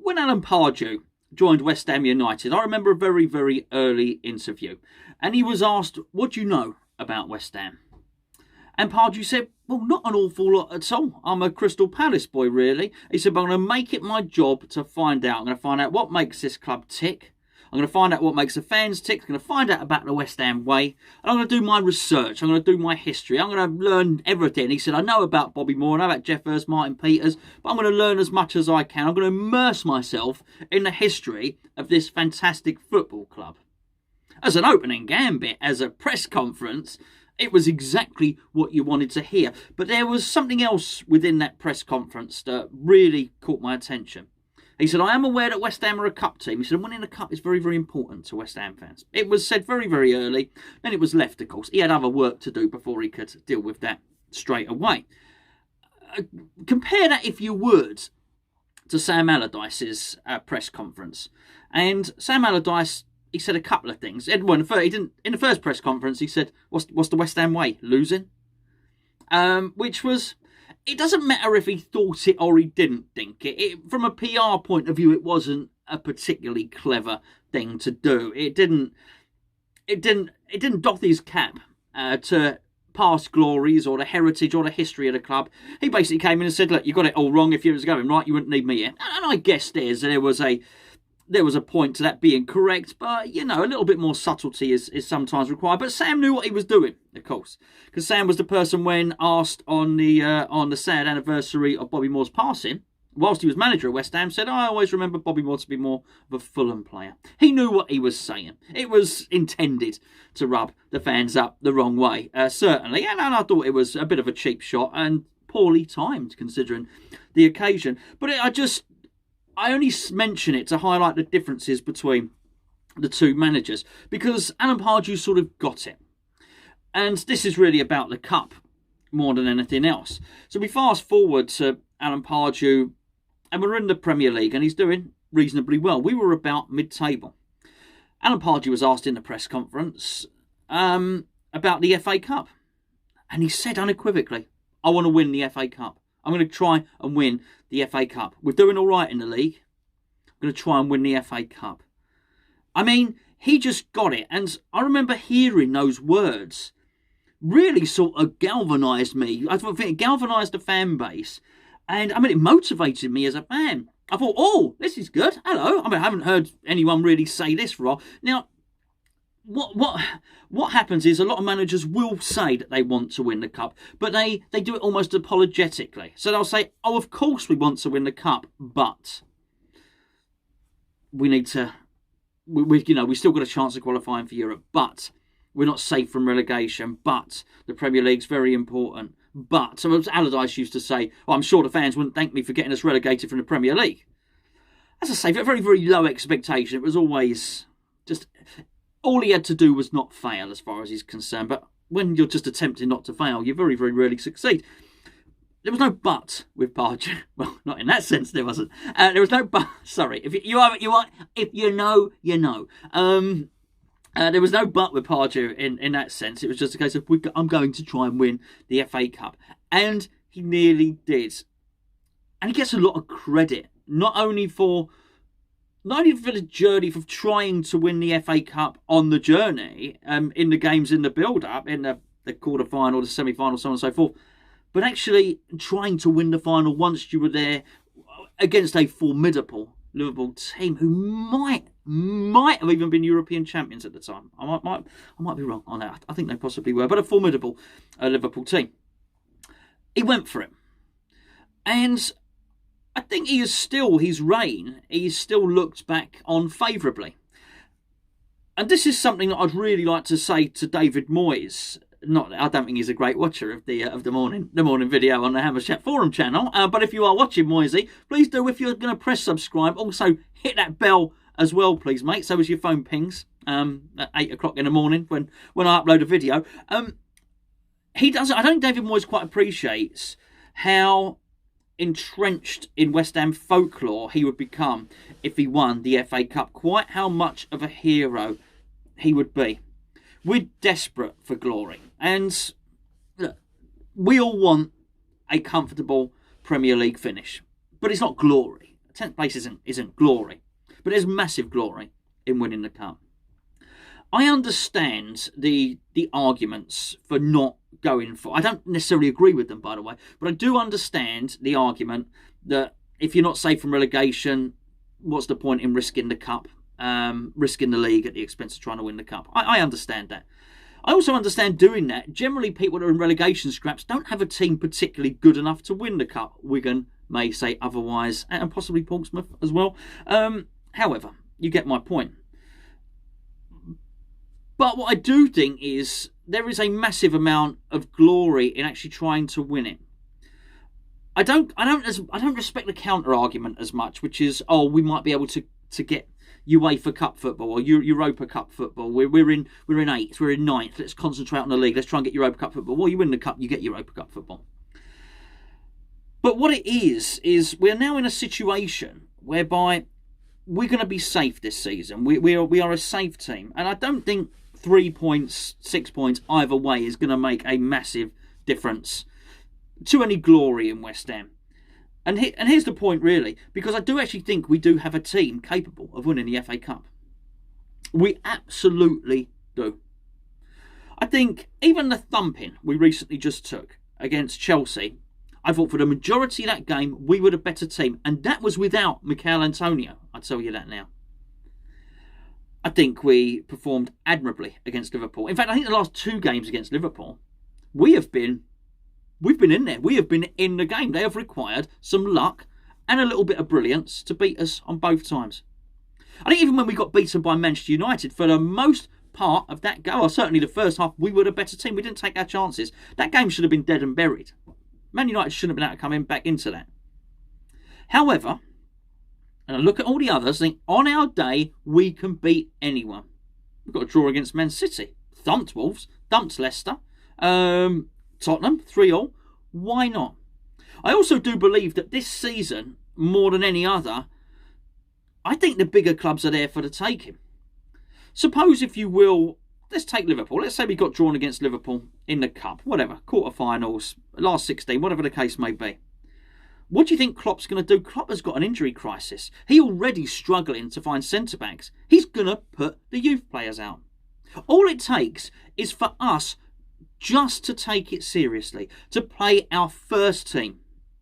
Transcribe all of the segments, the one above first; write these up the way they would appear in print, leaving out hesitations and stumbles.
When Alan Pardew joined West Ham United, I remember a very, very early interview. And he was asked, what do you know about West Ham? And Pardew said, well, not an awful lot at all. I'm a Crystal Palace boy, really. He said, but I'm going to make it my job to find out. I'm going to find out what makes this club tick. I'm going to find out what makes the fans tick. I'm going to find out about the West Ham way. And I'm going to do my research. I'm going to do my history. I'm going to learn everything. He said, I know about Bobby Moore. I know about Jeff Hurst, Martin Peters. But I'm going to learn as much as I can. I'm going to immerse myself in the history of this fantastic football club. As an opening gambit, as a press conference, it was exactly what you wanted to hear. But there was something else within that press conference that really caught my attention. He said, I am aware that West Ham are a cup team. He said, winning a cup is very, very important to West Ham fans. It was said very, very early. Then it was left, of course. He had other work to do before he could deal with that straight away. Compare that, if you would, to Sam Allardyce's press conference. And Sam Allardyce, he said a couple of things. In the first press conference, he said, what's the West Ham way? Losing? Which was... It doesn't matter if he thought it or he didn't think it. From a PR point of view, it wasn't a particularly clever thing to do. It didn't doff his cap to past glories or the heritage or the history of the club. He basically came in and said, look, you got it all wrong. If you was going right, you wouldn't need me here. And I guess there was a point to that being correct, but, a little bit more subtlety is sometimes required. But Sam knew what he was doing, of course, because Sam was the person when asked on the sad anniversary of Bobby Moore's passing, whilst he was manager of West Ham, said, I always remember Bobby Moore to be more of a Fulham player. He knew what he was saying. It was intended to rub the fans up the wrong way, certainly. And I thought it was a bit of a cheap shot and poorly timed, considering the occasion. But I only mention it to highlight the differences between the two managers, because Alan Pardew sort of got it. And this is really about the cup more than anything else. So we fast forward to Alan Pardew, and we're in the Premier League, and he's doing reasonably well. We were about mid-table. Alan Pardew was asked in the press conference about the FA Cup. And he said unequivocally, I want to win the FA Cup. I'm going to try and win the FA Cup. We're doing all right in the league. I'm going to try and win the FA Cup. I mean, he just got it. And I remember hearing those words really sort of galvanised me. I think it galvanised the fan base. And, it motivated me as a fan. I thought, oh, this is good. Hello. I haven't heard anyone really say this for a while. Now, what happens is a lot of managers will say that they want to win the cup, but they do it almost apologetically. So they'll say, oh, of course we want to win the cup, but we need to, we still got a chance of qualifying for Europe, but we're not safe from relegation, but the Premier League's very important, but. So as Allardyce used to say, I'm sure the fans wouldn't thank me for getting us relegated from the Premier League. As I say, very, very low expectation. It was always just... All he had to do was not fail as far as he's concerned. But when you're just attempting not to fail, you very, very rarely succeed. There was no but with Pardew. Well, not in that sense, there wasn't. There was no but. Sorry. If you know, you know. There was no but with Pardew in that sense. It was just a case of, I'm going to try and win the FA Cup. And he nearly did. And he gets a lot of credit. Not only for the journey of trying to win the FA Cup on the journey, in the games in the build-up, in the quarter-final, the semi-final, so on and so forth, but actually trying to win the final once you were there against a formidable Liverpool team who might have even been European champions at the time. I might be wrong on that. I think they possibly were, but a formidable Liverpool team. He went for it. And I think his reign, he's still looked back on favourably. And this is something that I'd really like to say to David Moyes. I don't think he's a great watcher of the morning video on the Hammers Chat Forum channel. But if you are watching Moyesie, please do, if you're going to press subscribe, also hit that bell as well, please, mate, so as your phone pings at 8 o'clock in the morning when I upload a video. I think David Moyes quite appreciates how entrenched in West Ham folklore he would become if he won the FA Cup. Quite how much of a hero he would be. We're desperate for glory, and look, we all want a comfortable Premier League finish, but it's not glory 10th place isn't glory, but there's massive glory in winning the cup. I understand the arguments for not going for. I don't necessarily agree with them, by the way, but I do understand the argument that if you're not safe from relegation, what's the point in risking the cup, risking the league at the expense of trying to win the cup? I understand that. I also understand doing that. Generally, people that are in relegation scraps don't have a team particularly good enough to win the cup. Wigan may say otherwise, and possibly Portsmouth as well. However, you get my point. But what I do think is there is a massive amount of glory in actually trying to win it. I don't respect the counter argument as much, which is, oh, we might be able to get UEFA Cup football or Europa Cup football. We're in 8th, we're in 9th. Let's concentrate on the league. Let's try and get Europa Cup football. Well, you win the cup, you get Europa Cup football. But what it is we're now in a situation whereby we're going to be safe this season. We are a safe team, and I don't think 3 points, 6 points either way is going to make a massive difference to any glory in West Ham. And here's the point, really, because I do actually think we do have a team capable of winning the FA Cup. We absolutely do. I think even the thumping we recently just took against Chelsea, I thought for the majority of that game we were the better team, and that was without Mikel Antonio. I tell you that now. I think we performed admirably against Liverpool. In fact, I think the last 2 games against Liverpool, we've been in there. We have been in the game. They have required some luck and a little bit of brilliance to beat us on both times. I think even when we got beaten by Manchester United, for the most part of that game, or certainly the first half, we were the better team. We didn't take our chances. That game should have been dead and buried. Man United shouldn't have been able to come back into that. However, and I look at all the others, I think on our day, we can beat anyone. We've got a draw against Man City. Thumped Wolves. Thumped Leicester. Tottenham, 3-3. Why not? I also do believe that this season, more than any other, I think the bigger clubs are there for the taking. Suppose, if you will, let's take Liverpool. Let's say we got drawn against Liverpool in the Cup, whatever, quarterfinals, last 16, whatever the case may be. What do you think Klopp's going to do? Klopp has got an injury crisis. He's already struggling to find centre-backs. He's going to put the youth players out. All it takes is for us just to take it seriously, to play our first team,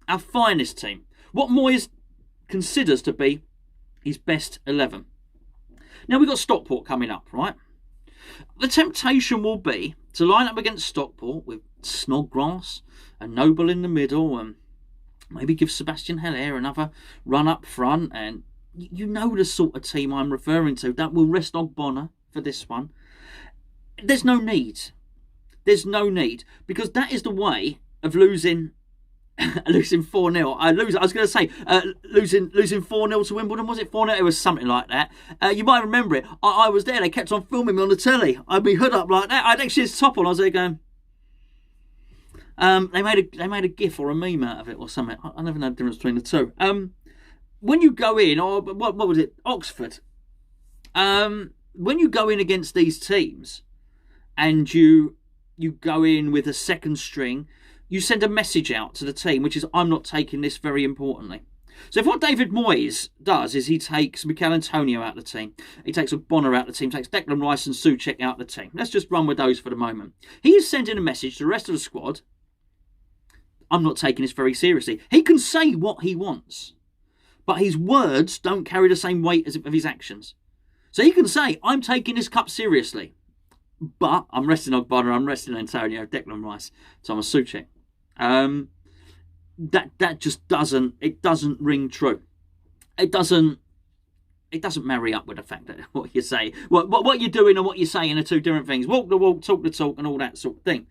our finest team, what Moyes considers to be his best 11. Now, we've got Stockport coming up, right? The temptation will be to line up against Stockport with Snodgrass and Noble in the middle, and maybe give Sebastian Haller another run up front. And you know the sort of team I'm referring to. That will rest Ogbonna for this one. There's no need. There's no need, because that is the way of losing 4-0. I was going to say losing 4-0 to Wimbledon. Was it 4-0? It was something like that. You might remember it. I was there. They kept on filming me on the telly. I'd be hood up like that. I'd actually his top on. I was there going. They made a gif or a meme out of it or something. I never know the difference between the two. When you go in, or what was it? Oxford. When you go in against these teams, and you go in with a second string, you send a message out to the team, which is, I'm not taking this very importantly. So if what David Moyes does is he takes Mikel Antonio out of the team, he takes Ogbonna out of the team, takes Declan Rice and Souček out of the team. Let's just run with those for the moment. He is sending a message to the rest of the squad, I'm not taking this very seriously. He can say what he wants, but his words don't carry the same weight as of his actions. So he can say, I'm taking this cup seriously, but I'm resting Ogbonna, I'm resting Antonio, Declan Rice, Thomas Souček. That just doesn't ring true. It doesn't marry up with the fact that what you say, what you're doing and what you're saying are two different things. Walk the walk, talk the talk, and all that sort of thing.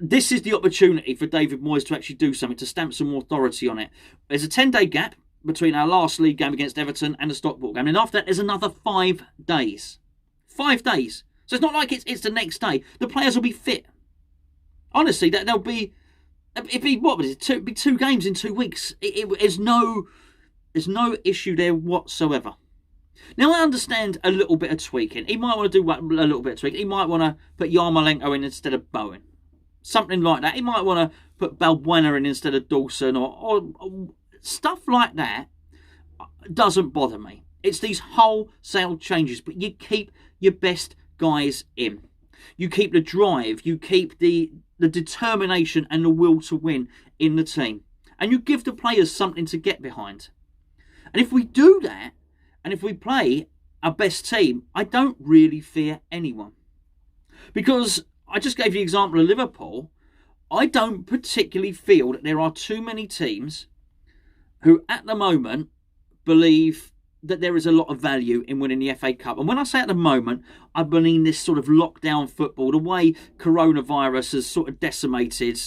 This is the opportunity for David Moyes to actually do something, to stamp some authority on it. There's a 10-day gap between our last league game against Everton and the Stockport game, and after that there's another 5 days. 5 days. So it's not like it's the next day. The players will be fit. Honestly, it'd be what was it? It'd be 2 games in 2 weeks. There's no issue there whatsoever. Now, I understand a little bit of tweaking. He might want to do a little bit of tweaking. He might want to put Yarmolenko in instead of Bowen. Something like that. He might want to put Balbuena in instead of Dawson or stuff like that. doesn't bother me. It's these wholesale changes, but you keep your best guys in. You keep the drive, you keep the determination and the will to win in the team. And you give the players something to get behind. And if we do that, and if we play our best team, I don't really fear anyone. Because I just gave you the example of Liverpool. I don't particularly feel that there are too many teams who at the moment believe that there is a lot of value in winning the FA Cup. And when I say at the moment, I mean this sort of lockdown football, the way coronavirus has sort of decimated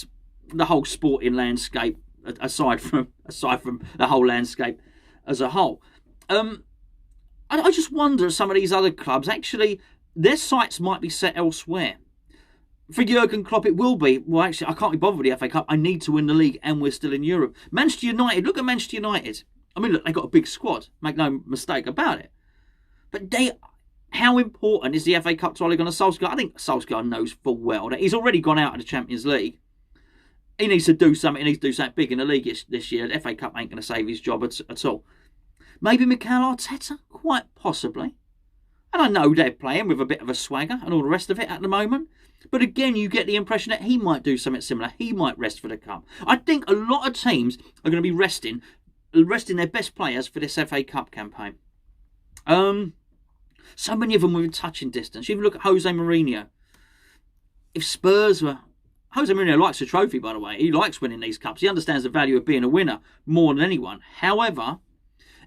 the whole sporting landscape, aside from the whole landscape as a whole. I just wonder if some of these other clubs, actually, their sights might be set elsewhere. For Jurgen Klopp, it will be, well, actually, I can't be bothered with the FA Cup. I need to win the league, and we're still in Europe. Manchester United, look at Manchester United. I mean, look, they've got a big squad. Make no mistake about it. But how important is the FA Cup to Ole Gunnar Solskjaer? I think Solskjaer knows full well that he's already gone out of the Champions League. He needs to do something. He needs to do something big in the league this year. The FA Cup ain't going to save his job at all. Maybe Mikel Arteta? Quite possibly. And I know they're playing with a bit of a swagger and all the rest of it at the moment. But again, you get the impression that he might do something similar. He might rest for the Cup. I think a lot of teams are going to be resting their best players for this FA Cup campaign. So many of them were in touching distance. You even look at Jose Mourinho. If Spurs were... Jose Mourinho likes a trophy, by the way. He likes winning these cups. He understands the value of being a winner more than anyone. However,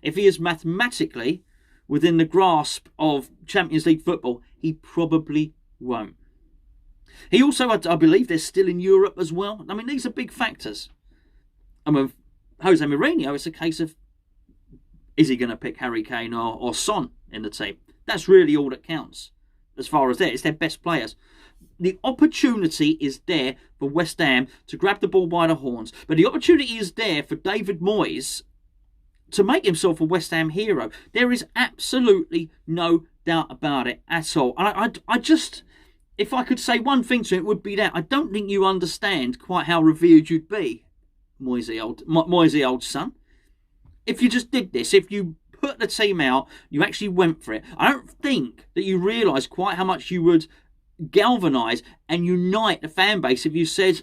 if he is mathematically within the grasp of Champions League football, he probably won't. He also, I believe, they're still in Europe as well. I mean, these are big factors. And with Jose Mourinho, it's a case of, is he going to pick Harry Kane or Son in the team? That's really all that counts as far as it's their best players. The opportunity is there for West Ham to grab the ball by the horns. But the opportunity is there for David Moyes to make himself a West Ham hero. There is absolutely no doubt about it at all. And I just... If I could say one thing to him, it would be that I don't think you understand quite how revered you'd be, Moyesie, old son. If you just did this, if you put the team out, you actually went for it. I don't think that you realise quite how much you would galvanise and unite the fan base if you said,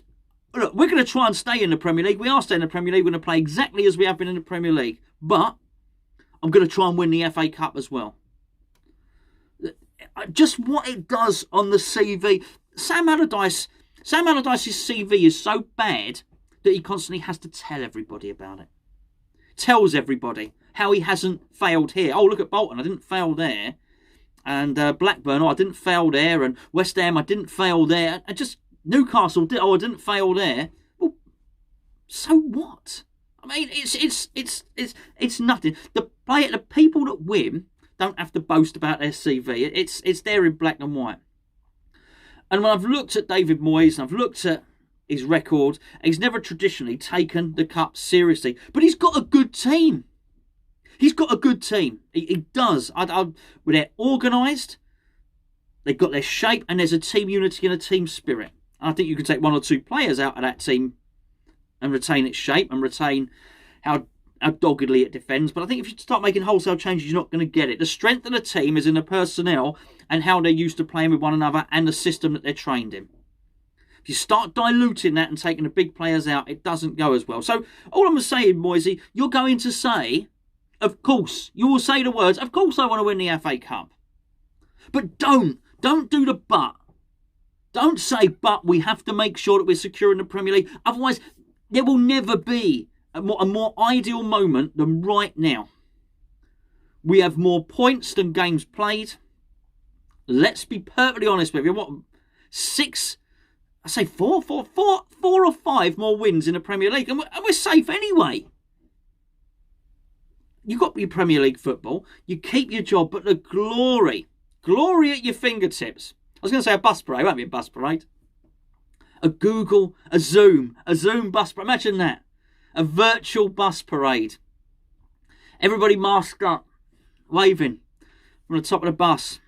look, we're going to try and stay in the Premier League. We are staying in the Premier League. We're going to play exactly as we have been in the Premier League. But I'm going to try and win the FA Cup as well. Just what it does on the CV. Sam Allardyce's CV is so bad that he constantly has to tell everybody about it. Tells everybody how he hasn't failed here. Oh, look at Bolton, I didn't fail there. And Blackburn, I didn't fail there. And West Ham, I didn't fail there. And just Newcastle, I didn't fail there. Well, so what? I mean, it's nothing. The people that win don't have to boast about their CV. It's there in black and white. And when I've looked at David Moyes and I've looked at his record, he's never traditionally taken the cup seriously. But he's got a good team. He's got a good team. He does. They're organised. They've got their shape, and there's a team unity and a team spirit. I think you can take one or two players out of that team and retain its shape and retain how doggedly it defends. But I think if you start making wholesale changes, you're not going to get it. The strength of the team is in the personnel and how they're used to playing with one another and the system that they're trained in. If you start diluting that and taking the big players out, it doesn't go as well. So all I'm saying, Moyesie, you're going to say, of course, you will say the words, of course I want to win the FA Cup. But don't do the but. Don't say, but we have to make sure that we're secure in the Premier League. Otherwise, there will never be a more ideal moment than right now. We have more points than games played. Let's be perfectly honest with you. What, four or five more wins in the Premier League, and we're safe anyway. You've got your Premier League football. You keep your job, but the glory at your fingertips. I was going to say a bus parade. It won't be a bus parade. A Zoom bus parade. Imagine that. A virtual bus parade. Everybody masked up, waving from the top of the bus.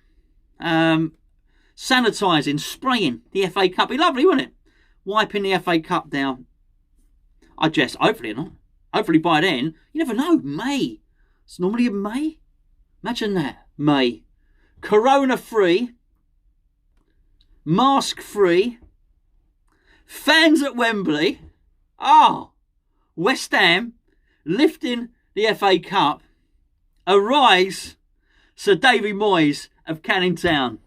Sanitising, spraying the FA Cup. It'd be lovely, wouldn't it? Wiping the FA Cup down. Hopefully not. Hopefully by then, you never know, May. It's normally in May. Imagine that. May. Corona-free. Mask-free. Fans at Wembley. West Ham lifting the FA Cup. Arise, Sir Davy Moyes of Canning Town.